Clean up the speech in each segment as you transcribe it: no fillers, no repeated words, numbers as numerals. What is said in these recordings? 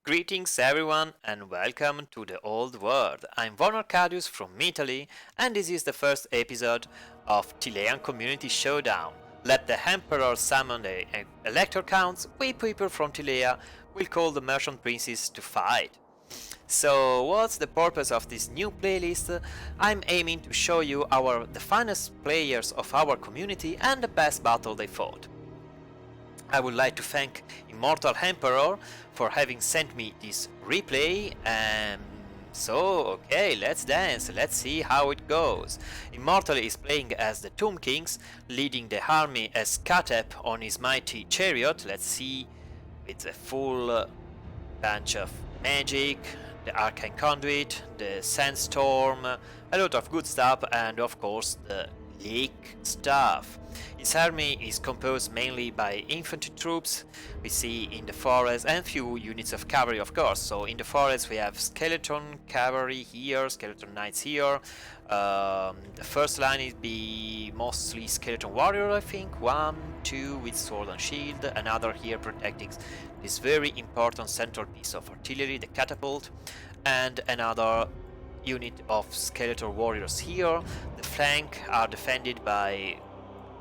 Greetings everyone and welcome to the old world. I'm Arcadius from Italy and this is the first episode of Tilean Community Showdown. Let the Emperor summon the elector counts, we people from Tilea will call the merchant princes to fight. So what's the purpose of this new playlist? I'm aiming to show you the finest players of our community and the best battle they fought. I would like to thank Immortal Emperor for having sent me this replay. Okay, let's dance, let's see how it goes. Immortal is playing as the Tomb Kings, leading the army as Katep on his mighty chariot. Let's see, with a full bunch of magic, the Arcane Conduit, the Sandstorm, a lot of good stuff, and of course the Leak stuff. His army is composed mainly by infantry troops we see in the forest and few units of cavalry, of course. So in the forest we have skeleton cavalry here, skeleton knights here. The first line is be mostly skeleton warrior, I think, 1, 2 with sword and shield, another here protecting this very important central piece of artillery, the catapult, and another unit of skeleton warriors here. The flank are defended by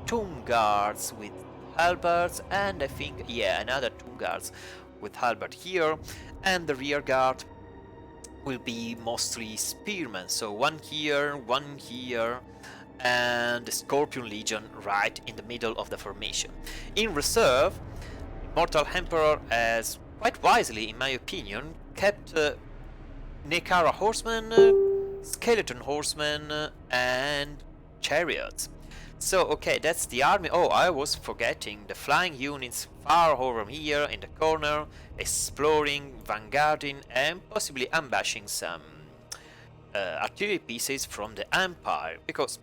tomb guards with halberds, and I think, yeah, another tomb guards with halberd here, and the rear guard will be mostly spearmen, so one here, and the Scorpion Legion right in the middle of the formation. In reserve, Immortal Emperor has, quite wisely in my opinion, kept Nekara horsemen, skeleton horsemen, and chariots. So okay, that's the army. Oh, I was forgetting the flying units far over here in the corner, exploring, vanguarding, and possibly ambushing some artillery pieces from the Empire, because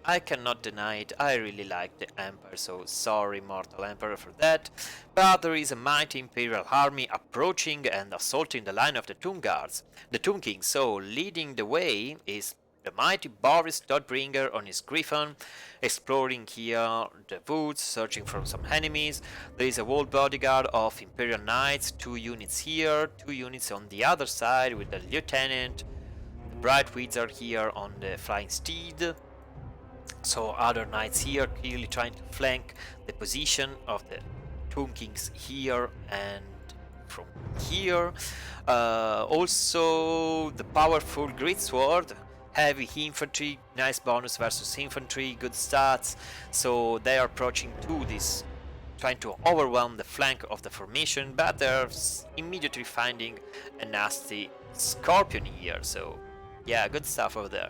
I cannot deny it, I really like the Empire, so sorry Immortal Emperor for that. But there is a mighty Imperial army approaching and assaulting the line of the Tomb Guards, the Tomb Kings, so leading the way is the mighty Boris Dodbringer on his griffin, exploring here the woods, searching for some enemies. There is a whole bodyguard of Imperial Knights, 2 units here, 2 units on the other side with the Lieutenant, the Bright Wizard here on the Flying Steed. So other knights here clearly trying to flank the position of the Tomb Kings here and from here. Also the powerful Greatsword, heavy infantry, nice bonus versus infantry, good stats. So they are approaching to this, trying to overwhelm the flank of the formation, but they're immediately finding a nasty Scorpion here. So yeah, good stuff over there.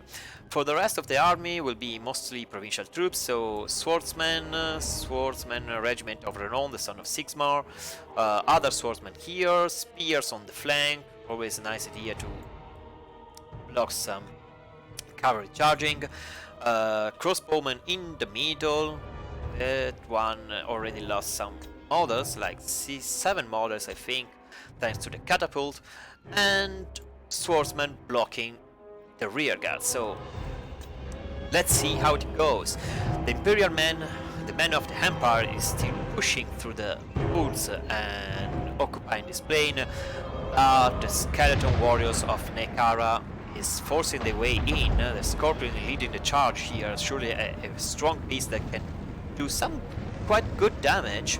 For the rest of the army will be mostly provincial troops, so swordsmen regiment of Renon, the son of Sigmar, other swordsmen here, spears on the flank, always a nice idea to block some cavalry charging, crossbowmen in the middle. That one already lost some models, like 7 models I think, thanks to the catapult, and swordsmen blocking the rear guard. So let's see how it goes. The Imperial men, the men of the Empire, is still pushing through the woods and occupying this plain, but the skeleton warriors of Nekara is forcing their way in. The Scorpion leading the charge here, surely a strong piece that can do some quite good damage.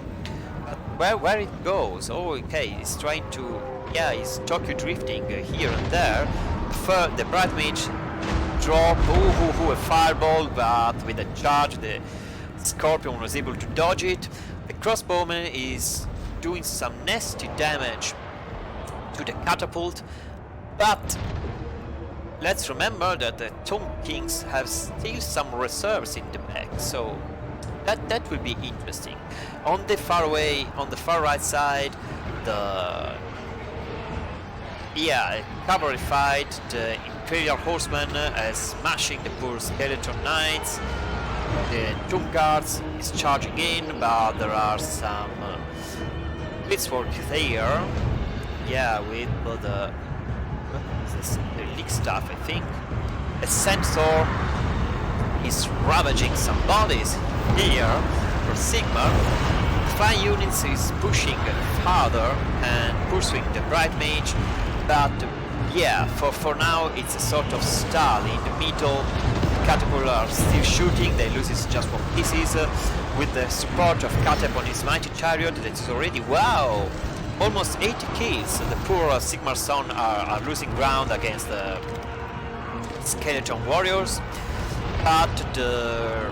But where it goes, oh okay, he's trying to, yeah, he's Tokyo drifting here and there. The Bright Mage drop, a fireball, but with a charge the Scorpion was able to dodge it. The crossbowman is doing some nasty damage to the catapult, but let's remember that the Tomb Kings have still some reserves in the back, so that will be interesting. On the far right side, cavalry fight, the Imperial Horseman is smashing the poor skeleton knights. The Tomb Guards is charging in, but there are some blitzwork there. Yeah, with the leak stuff, I think. A Centaur is ravaging some bodies here for Sigmar. flying units is pushing farther and pursuing the Bright Mage, but yeah, for now it's a sort of stall in the middle. Catapult are still shooting, they lose just 1 pieces, with the support of Catap on his mighty chariot that is already, wow, almost 80 kills. The poor Sigmar Son are losing ground against the skeleton warriors, but the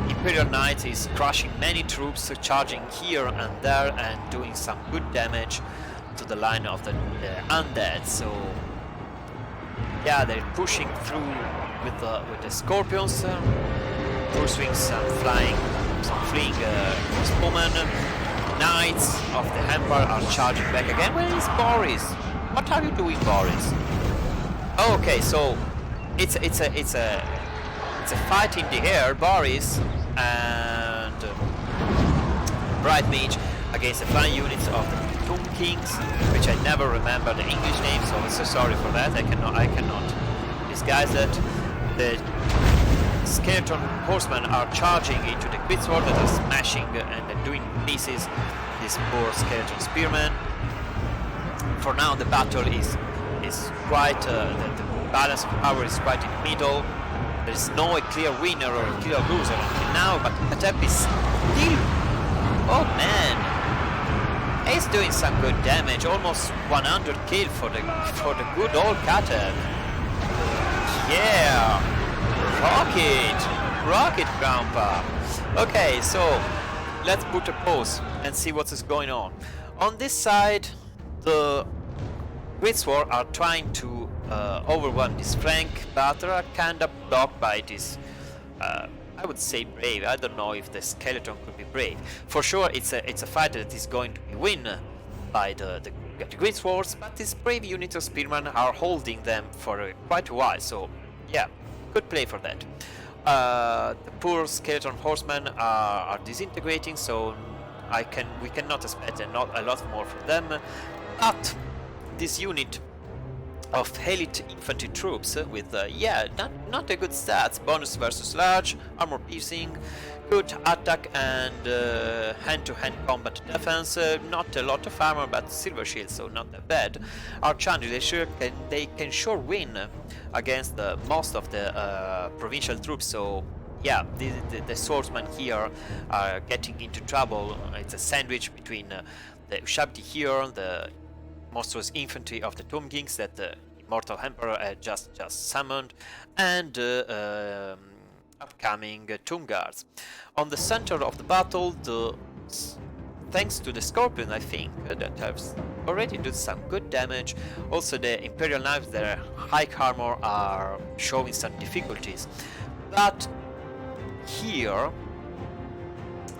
Imperial Knight is crushing many troops, charging here and there and doing some good damage to the line of the undead. So yeah, they're pushing through with the scorpions, pursuing some fleeing crossbowmen. Knights of the Emperor are charging back again. Where is Boris? What are you doing, Boris? Oh, okay, so it's a fight in the air. Boris and Bright Mage against the flying units of the Tomb Kings, which I never remember the English name, so I'm so sorry for that. I cannot disguise that. The skeleton horsemen are charging into the Greatsword that are smashing and doing pieces these poor skeleton spearmen. For now, the battle is quite the balance of power is quite in the middle. There is no clear winner or a clear loser until now, but Katep is still, oh man, he's doing some good damage, almost 100 kill for the good old Katep. Yeah, rocket grandpa. Okay, so let's put a pause and see what is going on. On this side, the Greatsword are trying to overwhelm this flank, but they are kind of blocked by this, I would say brave. I don't know if the skeleton could be brave. For sure, it's a fight that is going to be won by the Greatswords, but these brave units of spearmen are holding them for quite a while. So yeah, good play for that. The poor skeleton horsemen are disintegrating, so we cannot expect a lot more from them. But this unit of elite infantry troops with yeah, not a good stats, bonus versus large, armor piercing, good attack and hand-to-hand combat defense, not a lot of armor but silver shield, so not that bad. Our chances they can sure win against most of the provincial troops, so yeah, the swordsmen here are getting into trouble. It's a sandwich between the Ushabti here, the monstrous infantry of the Tomb Kings that the Immortal Emperor had just summoned, and upcoming Tomb Guards. On the center of the battle, thanks to the Scorpion, I think, that have already done some good damage. Also the Imperial Knights, their high armor are showing some difficulties. But here,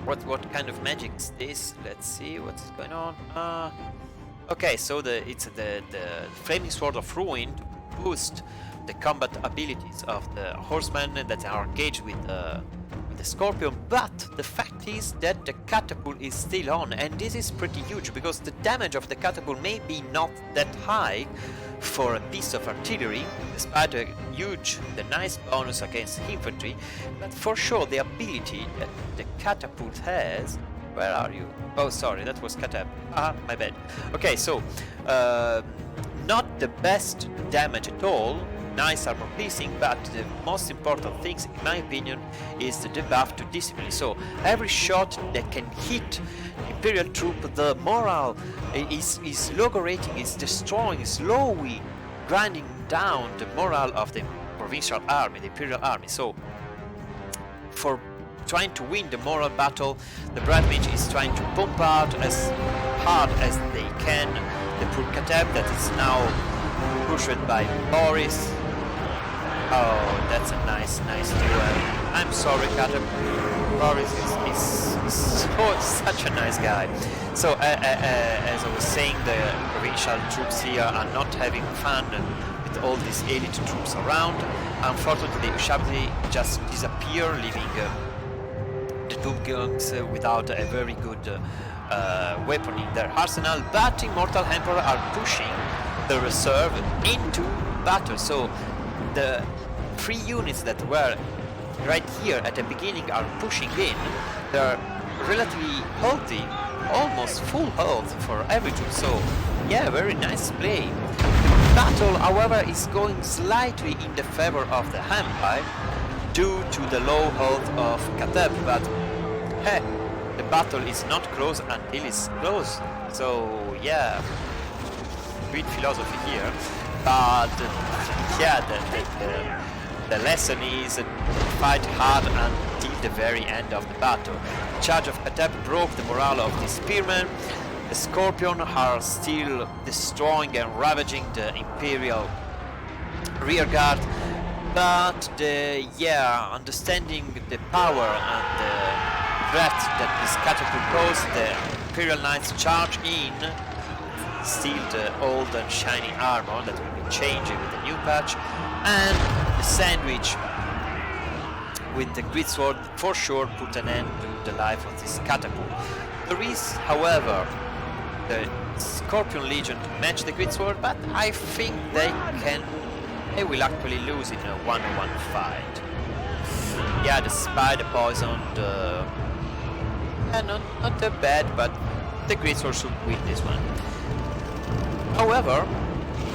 what kind of magic is this? Let's see what's going on. Okay, so it's the Flaming Sword of Ruin to boost the combat abilities of the horsemen that are engaged with the Scorpion, but the fact is that the catapult is still on, and this is pretty huge because the damage of the catapult may be not that high for a piece of artillery, despite the nice bonus against infantry, but for sure the ability that the catapult has. Where are you? Oh, sorry, that was Katep. Ah, my bad. Okay, so not the best damage at all. Nice armor piercing, but the most important things, in my opinion, is the debuff to discipline. So every shot that can hit Imperial troop, the morale is logerating, is destroying, slowly grinding down the morale of the provincial army, the Imperial army. So for trying to win the moral battle, the Bright Mage is trying to pump out as hard as they can the poor Kateb that is now pushed by Boris. Oh, that's a nice duel. I'm sorry, Kateb. Boris is such a nice guy. So as I was saying, the provincial troops here are not having fun with all these elite troops around. Unfortunately, Ushabti just disappear, leaving the Tomb Kings without a very good weapon in their arsenal, but Immortal Emperor are pushing the reserve into battle. So the 3 units that were right here at the beginning are pushing in. They're relatively healthy almost full health for every troop, so yeah, very nice play. Battle, however, is going slightly in the favor of the Empire due to the low health of Kateb, but hey, the battle is not close until it's close. So yeah, great philosophy here. But yeah, the lesson is fight hard until the very end of the battle. The charge of Kateb broke the morale of the spearmen. The Scorpion are still destroying and ravaging the Imperial rearguard, but understanding the power and the threat that this catapult poses, the Imperial Knights charge in, steal the old and shiny armor that will be changed with the new patch, and the sandwich with the greatsword for sure put an end to the life of this catapult. There is, however, the Scorpion Legion to match the greatsword, but I think they will actually lose in a one-on-one fight. Yeah, the spider poison, not that bad, but the greatsword should win this one. However,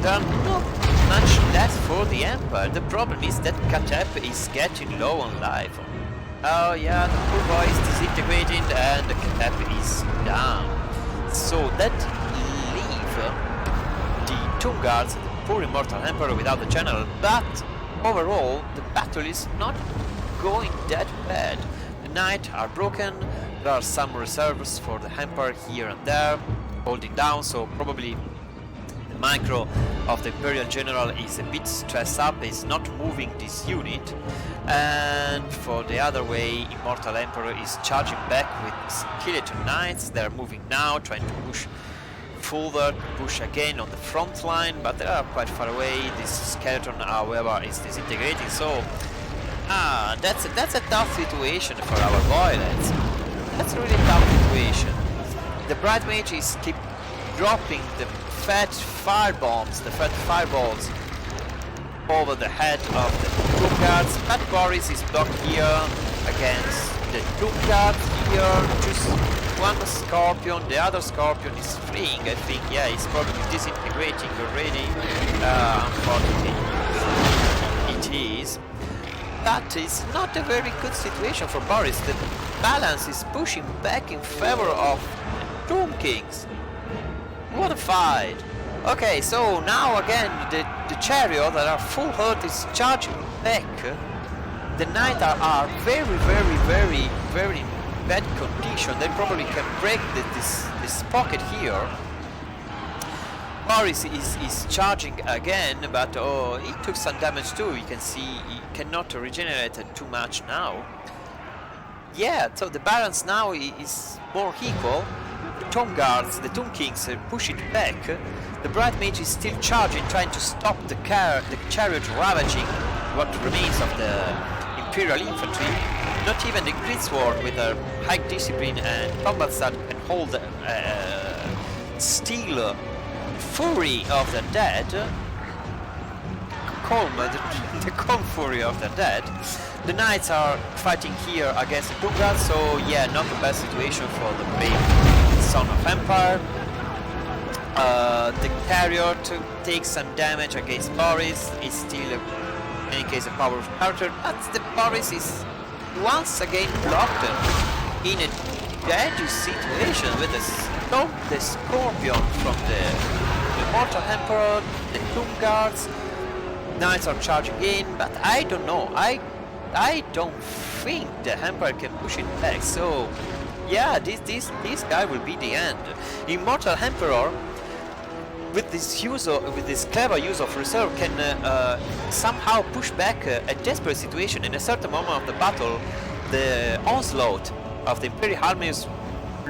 there are not much left for the Empire. The problem is that Kateb is getting low on life. Oh yeah, the poor boy is disintegrating and the Kateb is down. So that leave the Tomb Guards, the poor Immortal Emperor without the general, but overall the battle is not going that bad. The Knights are broken, there are some reserves for the Empire here and there, holding down, so probably the micro of the Imperial General is a bit stressed up, is not moving this unit, and for the other way, Immortal Emperor is charging back with Skeleton Knights. They're moving now, trying to push further, push again on the front line, but they are quite far away. This skeleton, however, is disintegrating, so that's a tough situation for our boylets. That's a really tough situation. The Bright Mages keep dropping the fat fireballs over the head of the Tomb Guards, but Boris is blocked here against the Tomb Guards here. Just one Scorpion, the other Scorpion is fleeing, I think. Yeah, he's probably disintegrating already. Unfortunately, it is. That is not a very good situation for Boris. The balance is pushing back in favor of the Tomb Kings. What a fight! Okay, so now again the chariot that are full health is charging back. The Knights are very bad condition. They probably can break this pocket here. Boris is charging again, but he took some damage too. You can see he cannot regenerate too much now. Yeah, so the balance now is more equal. The Tomb Guards, the Tomb Kings push it back. The Bright Mage is still charging, trying to stop the chariot ravaging what remains of the Imperial Infantry. Not even the Greatsword with a high discipline and combat stat can hold steel fury of the dead. The calm fury of the dead. The Knights are fighting here against the Tomb Guards, so yeah, not the best situation for the brave Son of Empire. The chariot takes some damage against Boris. It's still, in any case, a powerful character, but the Boris is once again blocked in a dangerous situation with the Scorpion from the Immortal Emperor, the Tomb Guards. Knights are charging in, but I don't know. I don't think the Empire can push it back. So yeah, this guy will be the end. Immortal Emperor, with this clever use of reserve, can somehow push back a desperate situation. In a certain moment of the battle, the onslaught of the Imperial armies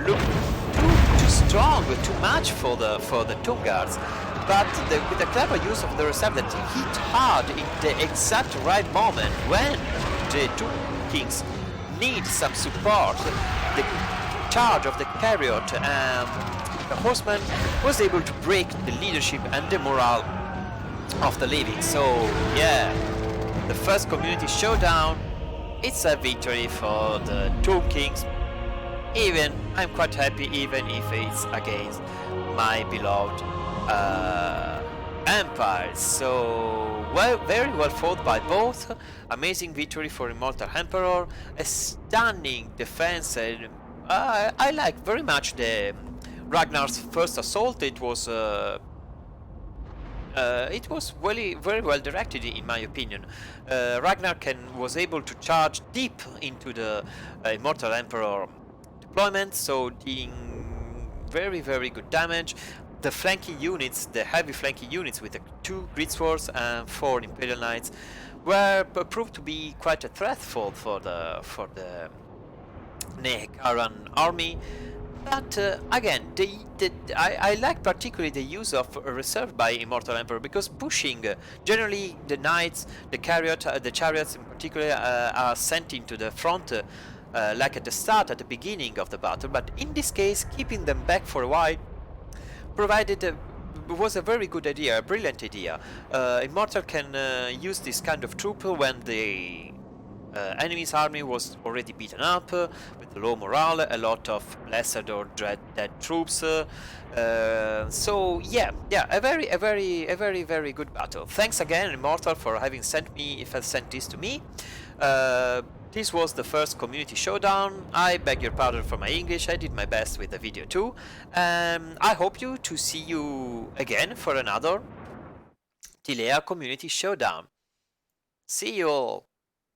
looked too strong, too much for the Tomb Guards. But with the clever use of the reserve that hit hard in the exact right moment when the Tomb Kings need some support, the charge of the chariot the horseman was able to break the leadership and the morale of the living. So yeah, the first community showdown, it's a victory for the Tomb Kings. even I'm quite happy, even if it's against my beloved empire. So well, very well fought by both. Amazing victory for Immortal Emperor. A stunning defense, and I like very much the Ragnar's first assault. It was really very well directed, in my opinion. Ragnar was able to charge deep into the Immortal Emperor deployment, so dealing very good damage. The flanking units, the heavy flanking units with the 2 Grid Swords and 4 Imperial Knights, were proved to be quite a threat for the Nehekaran army. But again, I like particularly the use of reserve by Immortal Emperor, because pushing, generally the knights, the chariots in particular, are sent into the front like at the start, at the beginning of the battle, but in this case keeping them back for a while was a very good idea, a brilliant idea. Immortal can use this kind of troop when the enemy's army was already beaten up, with low morale, a lot of blessed or dead troops. So yeah, a very good battle. Thanks again, Immortal, for having sent this to me. This was the first community showdown. I beg your pardon for my English. I did my best with the video too. I hope to see you again for another Tilean community showdown. See you all.